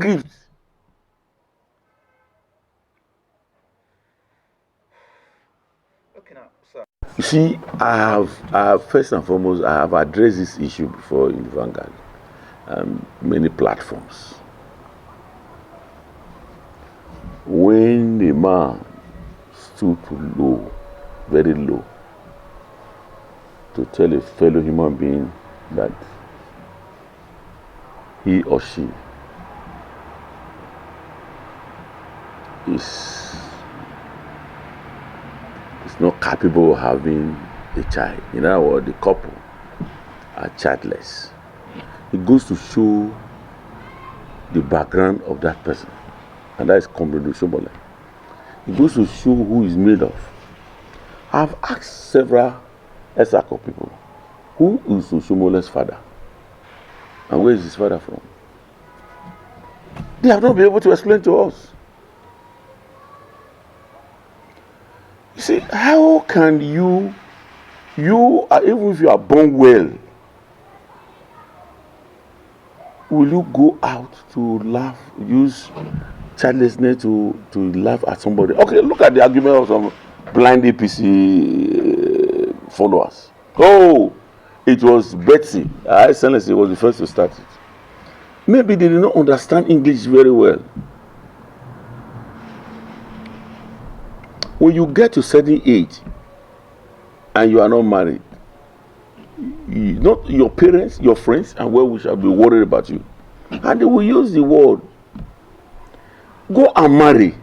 script. Okay, now, sir. You see, I have first and foremost, I have addressed this issue before in the Vanguard, many platforms. When a man stood too low, very low, to tell a fellow human being that he or she is not capable of having a child. In other words, the couple are childless. It goes to show the background of that person, and that is Comrade Oshiomhole. It goes to show who is made of. I've asked several Esako people, who is Oshiomhole's father? And where is his father from? They have not been able to explain to us. You see, how can you even if you are born well, will you go out to laugh, use childlessness to laugh at somebody? Okay, look at the argument of some blind APC followers. Oh, it was Betsy, Her Excellency was the first to start it. Maybe they did not understand English very well. When you get to a certain age and you are not married, not your parents, your friends, and well-wishers will be worried about you. And they will use the word, go and marry.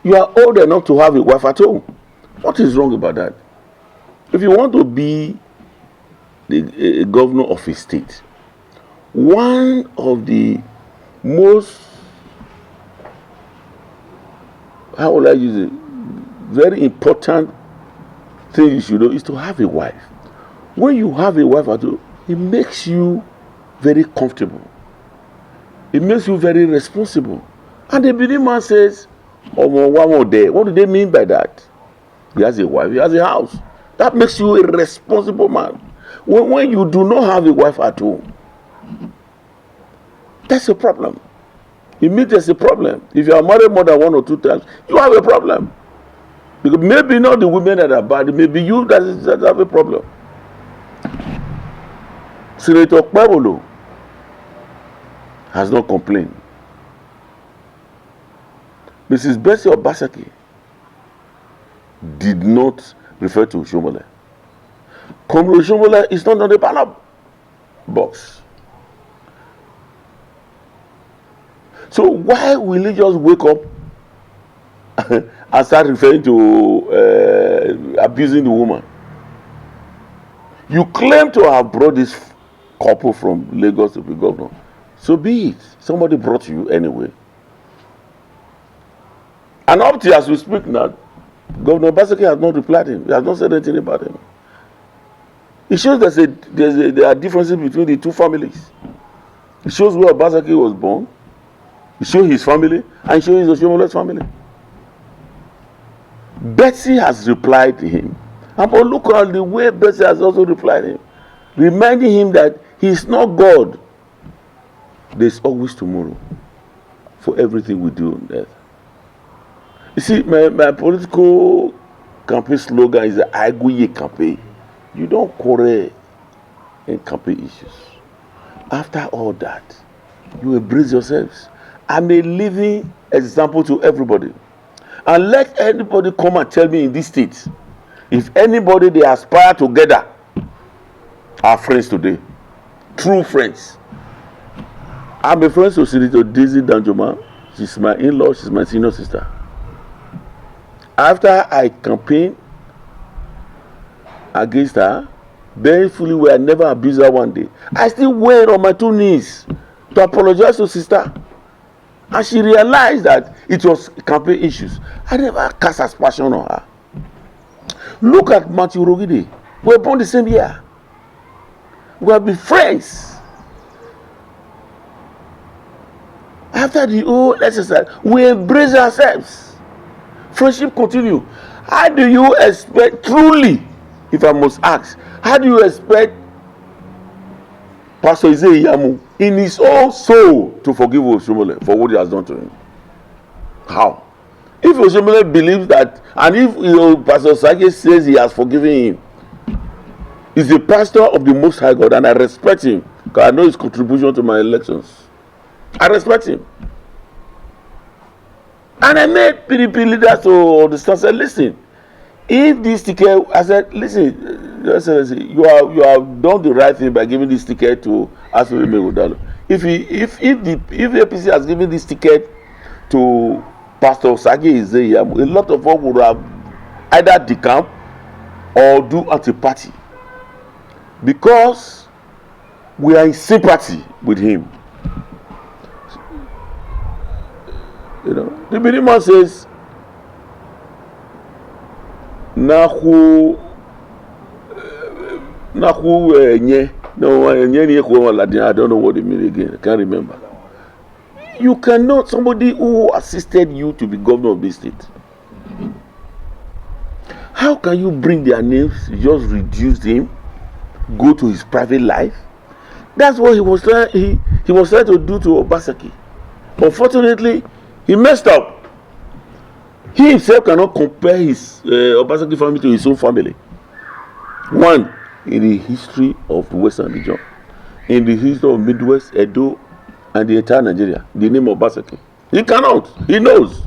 You are old enough to have a wife at home. What is wrong about that? If you want to be the governor of a state, one of the most, how will I use it, very important thing you should know is to have a wife. When you have a wife at home, it makes you very comfortable. It makes you very responsible. And the Benin man says, one more day. What do they mean by that? He has a wife, he has a house. That makes you a responsible man. When you do not have a wife at home, that's a problem. It means there's a problem. If you are married more than 1 or 2 times, you have a problem. Because maybe not the women that are bad, maybe you that have a problem. Senator Pablo has not complained. Mrs. Bessie Obaseki did not refer to Oshiomhole. Comrade Oshiomhole is not on the ballot box. So why will he just wake up and start referring to abusing the woman? You claim to have brought this couple from Lagos to be governor. So be it. Somebody brought you anyway. And up to as we speak now, Governor Obaseki has not replied him. He has not said anything about him. It shows there are differences between the two families. It shows where Obaseki was born. It shows his family, and it shows Oshiomhole's family. Betsy has replied to him. And but look at the way Betsy has also replied to him, reminding him that he is not God. There is always tomorrow for everything we do on earth. You see, my political campaign slogan is the Aiguye campaign. You don't quarrel in campaign issues. After all that, you embrace yourselves. I'm a living example to everybody. And let anybody come and tell me in this state, if anybody they aspire together are friends today, true friends. I'm a friend to Senator Daisy Danjuma. She's my in-law, she's my senior sister. After I campaigned against her, very fully well, I never abused her one day. I still went on my 2 knees to apologize to sister. And she realized that it was campaign issues. I never cast aspersion on her. Look at Matthew Rogide. We were born the same year. We have been friends. After the whole exercise, we embrace ourselves. Friendship continue. How do you expect, truly, if I must ask, how do you expect Pastor Ize Iyamu in his own soul to forgive Oshiomhole for what he has done to him? How? If Oshiomhole believes that, and if Pastor Sage says he has forgiven him, he's the pastor of the Most High God, and I respect him because I know his contribution to my elections. I respect him. And I made PDP leaders to understand, said, listen, if this ticket, I said, listen, Your Excellency, you have done the right thing by giving this ticket to Asuri Megodalo. If APC has given this ticket to Pastor Sage Izeyam, a lot of us would have either decamp or do anti-party, because we are in sympathy with him. You know, the Benin man says, Nahu nye, no, I don't know what they mean again. I can't remember. You cannot, somebody who assisted you to be governor of this state, how can you bring their names, just reduce him, go to his private life? That's what he was trying to do to Obaseki. Unfortunately, he messed up. He himself cannot compare his Obaseki family to his own family. One, in the history of the Western region, in the history of Midwest, Edo, and the entire Nigeria, the name of Obaseki. He cannot. He knows.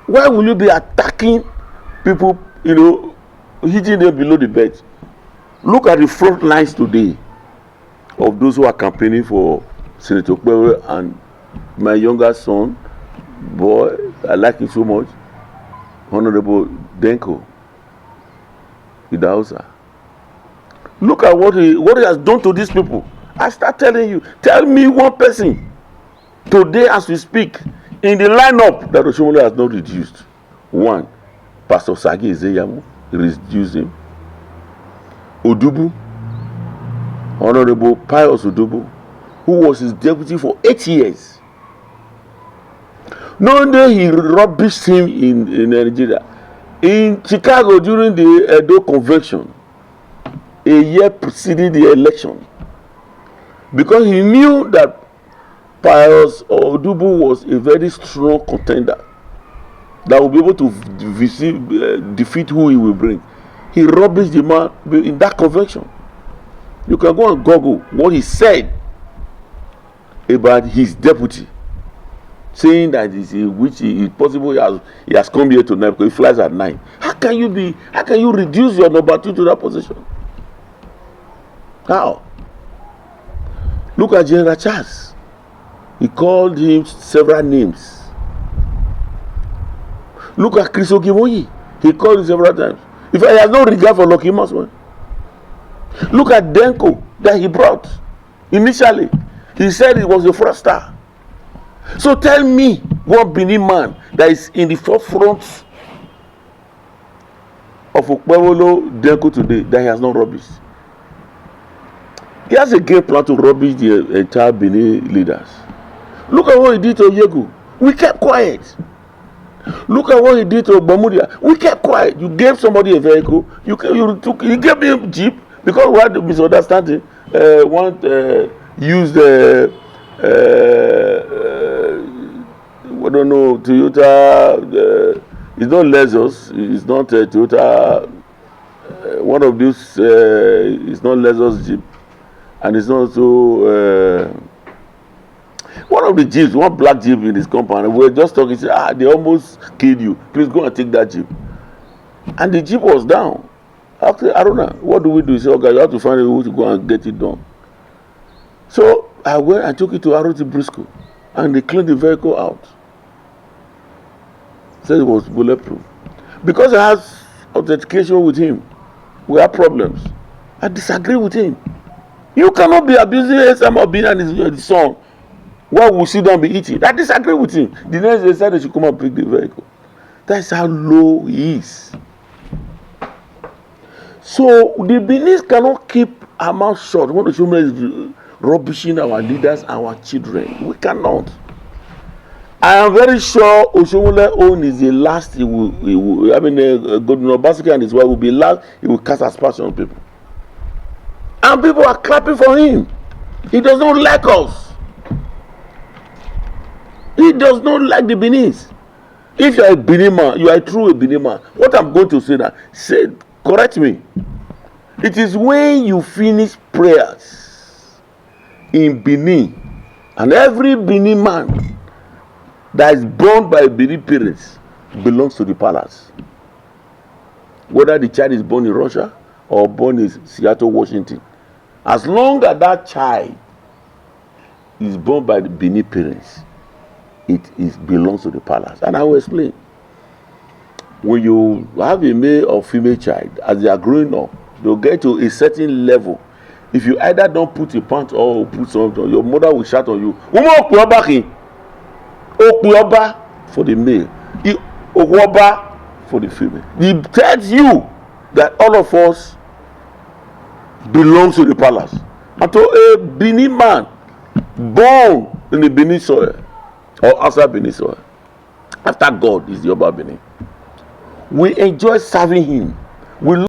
Why will you be attacking people, you know, hitting them below the belt? Look at the front lines today of those who are campaigning for Senator Okpewe and my younger son, boy, I like him so much, Honorable Denko Idausa. Look at what he has done to these people. I start telling you, tell me one person today as we speak in the lineup that Oshiomhole has not reduced. One, Pastor Sage Izeyam, reduced him. Odubu, Honorable Pius Odubu, who was his deputy for 8 years. No day he rubbished him in Nigeria. In Chicago during the Edo convention, a year preceding the election, because he knew that Pius Odubu was a very strong contender that will be able to defeat who he will bring. He rubbished the man in that convention. You can go and Google what he said about his deputy, saying that it's possible he has come here tonight because he flies at 9. How can you reduce your number 2 to that position? How? Look at General Charles. He called him several names. Look at Chris Ogimoyi. He called him several times. In fact, he has no regard for Lucky Maswan. Look at Denko that he brought. Initially, he said it was the first star. So tell me one Benin man that is in the forefront of Okpewolo Denko today that he has not rubbished. He has a game plan to rubbish the entire Benin leaders. Look at what he did to Yegu. We kept quiet. Look at what he did to Bamudia. We kept quiet. You gave somebody a vehicle. You gave me a jeep because we had the misunderstanding. One used I don't know, Toyota. It's not Lexus. It's not Toyota. One of these. It's not Lexus jeep. And it's also one of the jeeps, one black jeep in this compound. We were just talking, said, they almost killed you. Please go and take that jeep. And the jeep was down. I said, Aruna, what do we do? He said, okay, you have to find a way to go and get it done. So I went and took it to Aroti Briscoe, and they cleaned the vehicle out. Said it was bulletproof. Because I had authentication with him, we had problems. I disagree with him. You cannot be abusing Osama bin and his son while we sit down and be eating. I disagree with him. The next day said they should come and pick the vehicle. That's how low he is. So the Binis cannot keep our mouth shut. What Oshiomhole is rubbishing our leaders, our children. We cannot. I am very sure Oshiomhole own is the last he will Governor Obaseki and his wife will be last. He will cast aspersion on people. And people are clapping for him. He does not like us. He does not like the Binis. If you are a Benin man, you are a true Benin man. What I'm going to say now, correct me. It is when you finish prayers in Benin, and every Benin man that is born by Benin parents belongs to the palace. Whether the child is born in Russia or born in Seattle, Washington, as long as that child is born by the Benin parents, it belongs to the palace. And I will explain. When you have a male or female child, as they are growing up, they'll get to a certain level. If you either don't put a pant or put something, your mother will shout on you. Okpioba for the male, Okwoba for the female. It tells you that all of us belongs to the palace. And to a Benin man born in the Benin soil or outside Benin soil, after God is the Oba Benin, we enjoy serving him. We